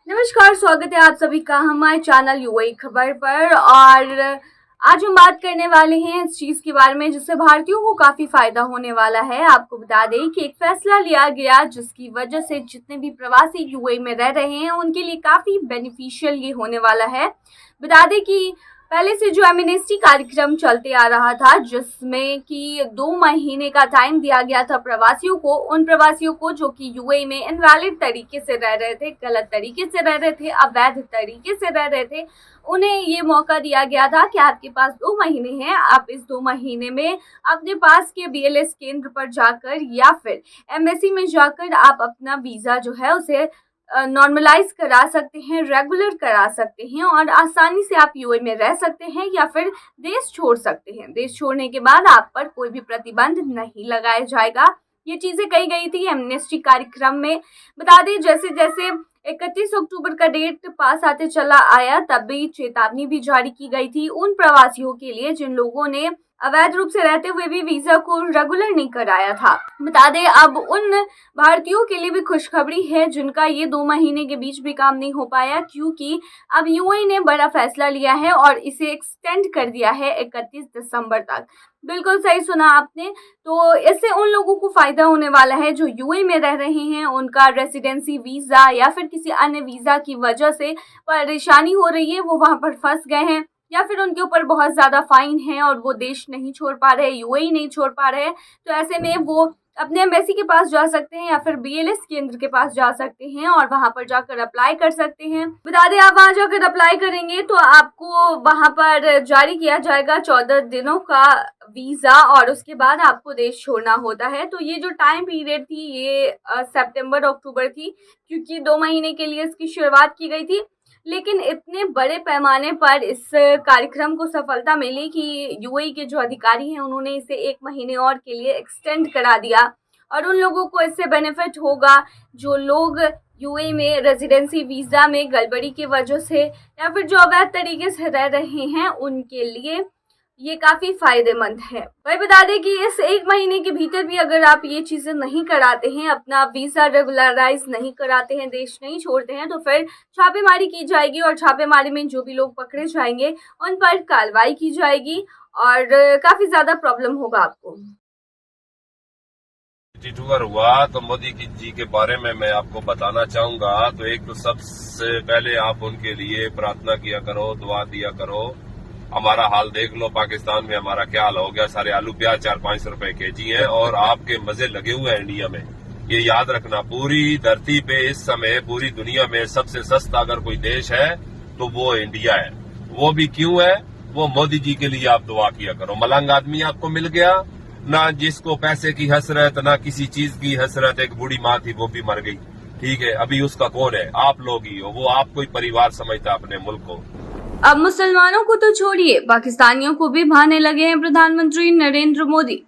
नमस्कार, स्वागत है आप सभी का हमारे चैनल यूएई खबर पर। और आज हम बात करने वाले हैं इस चीज़ के बारे में जिससे भारतीयों को काफ़ी फायदा होने वाला है। आपको बता दें कि एक फैसला लिया गया जिसकी वजह से जितने भी प्रवासी यूएई में रह रहे हैं उनके लिए काफ़ी बेनिफिशियल ये होने वाला है। बता दें कि पहले से जो एमनेस्टी कार्यक्रम चलते आ रहा था जिसमें कि 2 महीने का टाइम दिया गया था प्रवासियों को, उन प्रवासियों को जो कि यूएई में इनवैलिड तरीके से रह रहे थे, गलत तरीके से रह रहे थे, अवैध तरीके से रह रहे थे, उन्हें ये मौका दिया गया था कि आपके पास 2 महीने हैं। आप इस 2 महीने में अपने पास के बीएलएस केंद्र पर जाकर या फिर एम्बेसी में जाकर आप अपना वीज़ा जो है उसे नॉर्मलाइज करा सकते हैं, रेगुलर करा सकते हैं और आसानी से आप यूएई में रह सकते हैं या फिर देश छोड़ सकते हैं। देश छोड़ने के बाद आप पर कोई भी प्रतिबंध नहीं लगाया जाएगा। ये चीज़ें कही गई थी एमनेस्टी कार्यक्रम में। बता दें जैसे जैसे 31 अक्टूबर का डेट पास आते चला आया तब भी चेतावनी भी जारी की गई थी उन प्रवासियों के लिए जिन लोगों ने अवैध रूप से रहते हुए भी वीजा को रेगुलर नहीं कराया था। बता दें अब उन भारतीयों के लिए भी खुशखबरी है जिनका ये 2 महीने के बीच भी काम नहीं हो पाया, क्योंकि अब यूएई ने बड़ा फैसला लिया है और इसे एक्सटेंड कर दिया है 31 दिसंबर तक। बिल्कुल सही सुना आपने। तो इससे उन लोगों को फायदा होने वाला है जो यूएई में रह रहे हैं, उनका रेसिडेंसी वीजा या फिर किसी अन्य वीजा की वजह से परेशानी हो रही है, वो वहां पर फंस गए हैं या फिर उनके ऊपर बहुत ज़्यादा फाइन है और वो देश नहीं छोड़ पा रहे, यूएई नहीं छोड़ पा रहे। तो ऐसे में वो अपने एम्बेसी के पास जा सकते हैं या फिर बीएलएस केंद्र के पास जा सकते हैं और वहां पर जाकर अप्लाई कर सकते हैं। बता दें आप वहां जाकर अप्लाई करेंगे तो आपको वहां पर जारी किया जाएगा 14 दिनों का वीज़ा और उसके बाद आपको देश छोड़ना होता है। तो ये जो टाइम पीरियड थी ये सितंबर अक्टूबर थी, क्योंकि 2 महीने के लिए इसकी शुरुआत की गई थी। लेकिन इतने बड़े पैमाने पर इस कार्यक्रम को सफलता मिली कि यूएई के जो अधिकारी हैं उन्होंने इसे 1 महीने और के लिए एक्सटेंड करा दिया और उन लोगों को इससे बेनिफिट होगा जो लोग यूएई में रेजिडेंसी वीज़ा में गड़बड़ी की वजह से या फिर जो अवैध तरीके से रह रहे हैं उनके लिए ये काफ़ी फायदेमंद है। वही बता दें कि इस 1 महीने के भीतर भी अगर आप ये चीज़ें नहीं कराते हैं, अपना वीज़ा रेगुलराइज नहीं कराते हैं, देश नहीं छोड़ते हैं, तो फिर छापेमारी की जाएगी और छापेमारी में जो भी लोग पकड़े जाएंगे उन पर कार्रवाई की जाएगी और काफ़ी ज़्यादा प्रॉब्लम होगा आपको। टूर हुआ तो मोदी जी के बारे में मैं आपको बताना चाहूंगा। तो एक तो सबसे पहले आप उनके लिए प्रार्थना किया करो, दुआ दिया करो। हमारा हाल देख लो, पाकिस्तान में हमारा क्या हाल हो गया। सारे आलू प्याज 400-500 रुपए केजी है और आपके मजे लगे हुए हैं इंडिया में। ये याद रखना, पूरी धरती पे इस समय पूरी दुनिया में सबसे सस्ता अगर कोई देश है तो वो इंडिया है। वो भी क्यों है? वो मोदी जी के लिए आप दुआ किया करो। मलंग आदमी आपको मिल गया, ना जिसको पैसे की हसरत ना किसी चीज की हसरत। एक बूढ़ी माँ थी वो भी मर गई, ठीक है। अभी उसका कौन है? आप लोग ही हो। वो आपको ही परिवार समझता अपने मुल्क को। अब मुसलमानों को तो छोड़िए, पाकिस्तानियों को भी भाने लगे हैं प्रधानमंत्री नरेंद्र मोदी।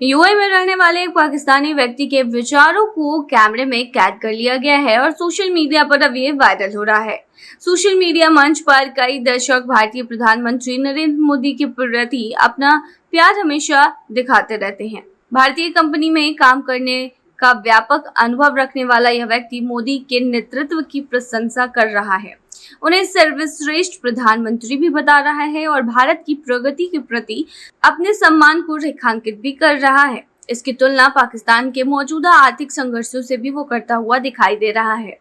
यूएई में रहने वाले एक पाकिस्तानी व्यक्ति के विचारों को कैमरे में कैद कर लिया गया है और सोशल मीडिया पर अब ये वायरल हो रहा है। सोशल मीडिया मंच पर कई दर्शक भारतीय प्रधानमंत्री नरेंद्र मोदी के प्रति अपना प्यार हमेशा दिखाते रहते हैं। भारतीय कंपनी में काम करने का व्यापक अनुभव रखने वाला यह व्यक्ति मोदी के नेतृत्व की प्रशंसा कर रहा है, उन्हें सर्वश्रेष्ठ प्रधानमंत्री भी बता रहा है और भारत की प्रगति के प्रति अपने सम्मान को रेखांकित भी कर रहा है। इसकी तुलना पाकिस्तान के मौजूदा आर्थिक संघर्षों से भी वो करता हुआ दिखाई दे रहा है।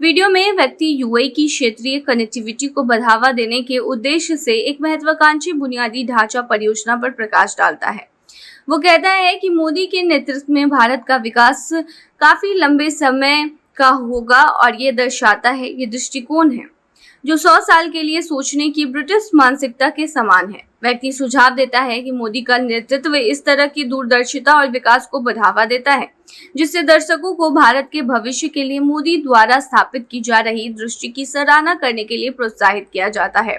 वीडियो में व्यक्ति यूएई की क्षेत्रीय कनेक्टिविटी को बढ़ावा देने के उद्देश्य से एक महत्वाकांक्षी बुनियादी ढांचा परियोजना पर प्रकाश डालता है। वो कहता है कि मोदी के नेतृत्व में भारत का विकास काफी लंबे समय का होगा और ये दर्शाता है, ये दृष्टिकोण है जो 100 साल के लिए सोचने की ब्रिटिश मानसिकता के समान है। व्यक्ति सुझाव देता है कि मोदी का नेतृत्व इस तरह की दूरदर्शिता और विकास को बढ़ावा देता है जिससे दर्शकों को भारत के भविष्य के लिए मोदी द्वारा स्थापित की जा रही दृष्टि की सराहना करने के लिए प्रोत्साहित किया जाता है।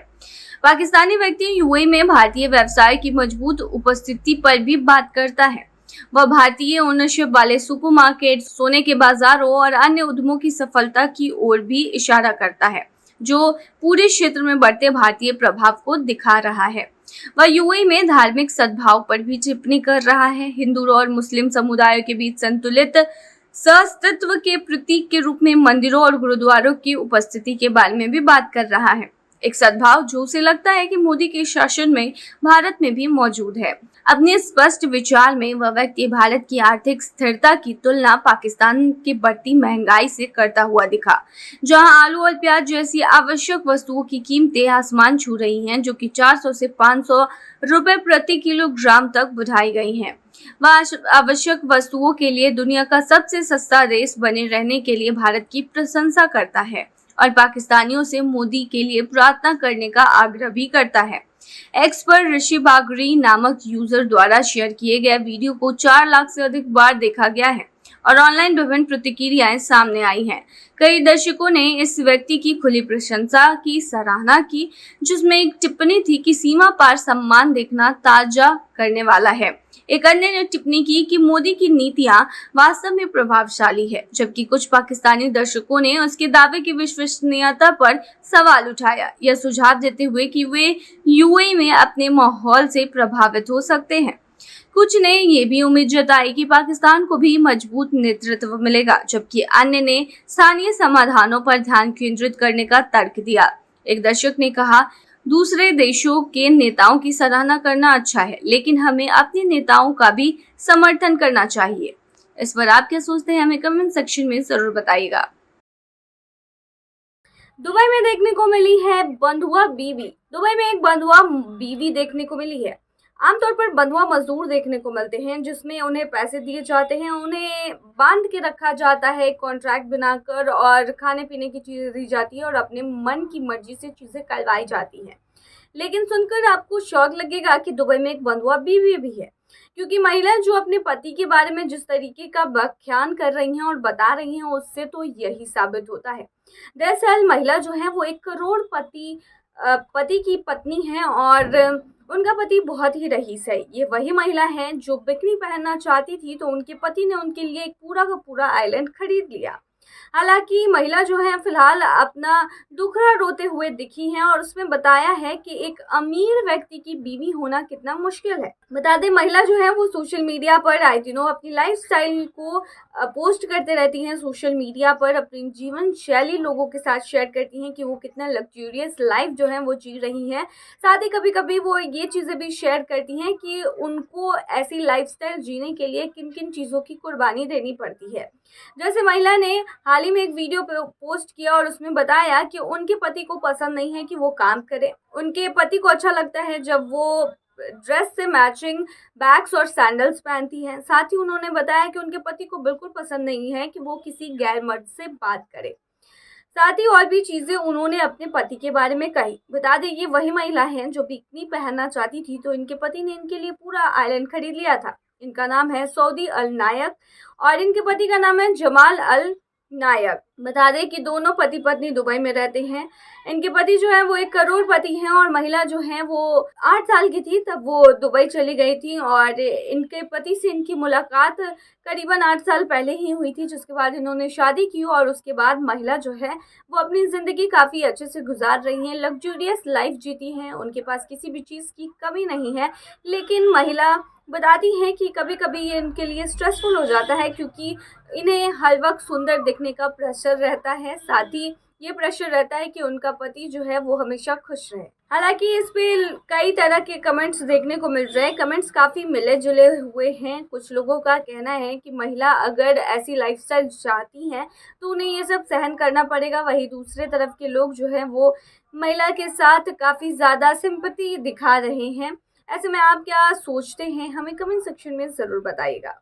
पाकिस्तानी व्यक्ति यूएई में भारतीय व्यवसाय की मजबूत उपस्थिति पर भी बात करता है। वह भारतीय ओनरशिप वाले सुपरमार्केट, सोने के बाजारों और अन्य उद्यमों की सफलता की ओर भी इशारा करता है जो पूरे क्षेत्र में बढ़ते भारतीय प्रभाव को दिखा रहा है। वह यूएई में धार्मिक सद्भाव पर भी टिप्पणी कर रहा है। हिंदू और मुस्लिम समुदायों के बीच संतुलित सहअस्तित्व के प्रतीक के रूप में मंदिरों और गुरुद्वारों की उपस्थिति के बारे में भी बात कर रहा है। एक सद्भाव जो उसे लगता है कि मोदी के शासन में भारत में भी मौजूद है। अपने स्पष्ट विचार में वह व्यक्ति भारत की आर्थिक स्थिरता की तुलना पाकिस्तान की बढ़ती महंगाई से करता हुआ दिखा, जहां आलू और प्याज जैसी आवश्यक वस्तुओं की कीमतें आसमान छू रही हैं, जो कि 400 से 500 रुपए प्रति किलोग्राम तक बढ़ाई गई हैं। वह आवश्यक वस्तुओं के लिए दुनिया का सबसे सस्ता देश बने रहने के लिए भारत की प्रशंसा करता है और पाकिस्तानियों से मोदी के लिए प्रार्थना करने का आग्रह भी करता है। एक्स पर ऋषि बागरी नामक यूजर द्वारा शेयर किए गए वीडियो को 4 लाख से अधिक बार देखा गया है और ऑनलाइन विभिन्न प्रतिक्रियाएं सामने आई हैं। कई दर्शकों ने इस व्यक्ति की खुली प्रशंसा की सराहना की, जिसमें एक टिप्पणी थी कि सीमा पार सम्मान देखना ताजा करने वाला है। एक अन्य ने टिप्पणी की कि मोदी की नीतियां वास्तव में प्रभावशाली है, जबकि कुछ पाकिस्तानी दर्शकों ने उसके दावे की विश्वसनीयता पर सवाल उठाया, यह सुझाव देते हुए कि वे यूएई में अपने माहौल से प्रभावित हो सकते हैं। कुछ ने ये भी उम्मीद जताई कि पाकिस्तान को भी मजबूत नेतृत्व मिलेगा, जबकि अन्य ने स्थानीय समाधानों पर ध्यान केंद्रित करने का तर्क दिया। एक दर्शक ने कहा, दूसरे देशों के नेताओं की सराहना करना अच्छा है, लेकिन हमें अपने नेताओं का भी समर्थन करना चाहिए। इस पर आप क्या सोचते हैं, हमें कमेंट सेक्शन में जरूर बताइएगा। दुबई में देखने को मिली है बंधुआ बीवी। दुबई में एक बंधुआ बीवी देखने को मिली है। आमतौर पर बंधुआ मजदूर देखने को मिलते हैं, जिसमें उन्हें पैसे दिए जाते हैं, उन्हें बांध के रखा जाता है, कॉन्ट्रैक्ट बनाकर, और खाने पीने की चीज़ें दी जाती है और अपने मन की मर्जी से चीज़ें करवाई जाती हैं। लेकिन सुनकर आपको शौक लगेगा कि दुबई में एक बंधुआ बीवी भी है, क्योंकि महिलाएं जो अपने पति के बारे में जिस तरीके का व्याख्यान कर रही हैं और बता रही हैं, उससे तो यही साबित होता है। दरअसल महिला जो है वो 1 करोड़पति पति की पत्नी है और उनका पति बहुत ही रईस है। ये वही महिला है जो बिकनी पहनना चाहती थी, तो उनके पति ने उनके लिए एक पूरा का पूरा आइलैंड खरीद लिया। हालांकि महिला जो है फिलहाल अपना दुखड़ा रोते हुए दिखी हैं और उसमें बताया है कि एक अमीर व्यक्ति की बीवी होना कितना मुश्किल है। बता दें, महिला जो है वो सोशल मीडिया पर आए दिनों अपनी लाइफस्टाइल को पोस्ट करते रहती हैं। सोशल मीडिया पर अपनी जीवन शैली लोगों के साथ शेयर करती हैं कि वो कितना लग्जूरियस लाइफ जो है वो जी रही हैं। साथ ही कभी कभी वो ये चीज़ें भी शेयर करती हैं कि उनको ऐसी लाइफस्टाइल जीने के लिए किन किन चीज़ों की कुर्बानी देनी पड़ती है। जैसे महिला ने हाल ही में एक वीडियो पोस्ट किया और उसमें बताया कि उनके पति को पसंद नहीं है कि वो काम करे। उनके पति को अच्छा लगता है जब वो ड्रेस से मैचिंग बैग्स और सैंडल्स पहनती हैं। साथ ही उन्होंने बताया कि उनके पति को बिल्कुल पसंद नहीं है कि वो किसी गैर मर्द से बात करे। साथ ही और भी चीज़ें उन्होंने अपने पति के बारे में कही। बता दें, ये वही महिला है जो बिकनी पहनना चाहती थी, तो इनके पति ने इनके लिए पूरा आइलैंड खरीद लिया था। इनका नाम है सऊदी अल नायक और इनके पति का नाम है जमाल अल नायक। बता दें कि दोनों पति पत्नी दुबई में रहते हैं। इनके पति जो है वो 1 करोड़पति हैं और महिला जो है वो 8 साल की थी तब वो दुबई चली गई थी और इनके पति से इनकी मुलाकात करीबन 8 साल पहले ही हुई थी, जिसके बाद इन्होंने शादी की और उसके बाद महिला जो है वो अपनी ज़िंदगी काफ़ी अच्छे से गुजार रही हैं, लग्जूरियस लाइफ जीती हैं। उनके पास किसी भी चीज़ की कमी नहीं है, लेकिन महिला बताती हैं कि कभी कभी ये इनके लिए स्ट्रेसफुल हो जाता है, क्योंकि इन्हें हर वक्त सुंदर दिखने का प्रेशर रहता है। साथ ही ये प्रेशर रहता है कि उनका पति जो है वो हमेशा खुश रहे। हालांकि इस पे कई तरह के कमेंट्स देखने को मिल रहे हैं। कमेंट्स काफ़ी मिले जुले हुए हैं। कुछ लोगों का कहना है कि महिला अगर ऐसी लाइफस्टाइल चाहती हैं तो उन्हें ये सब सहन करना पड़ेगा। वहीं दूसरे तरफ के लोग जो हैं वो महिला के साथ काफ़ी ज़्यादा सिंपैथी दिखा रहे हैं। ऐसे में आप क्या सोचते हैं, हमें कमेंट सेक्शन में ज़रूर बताइएगा।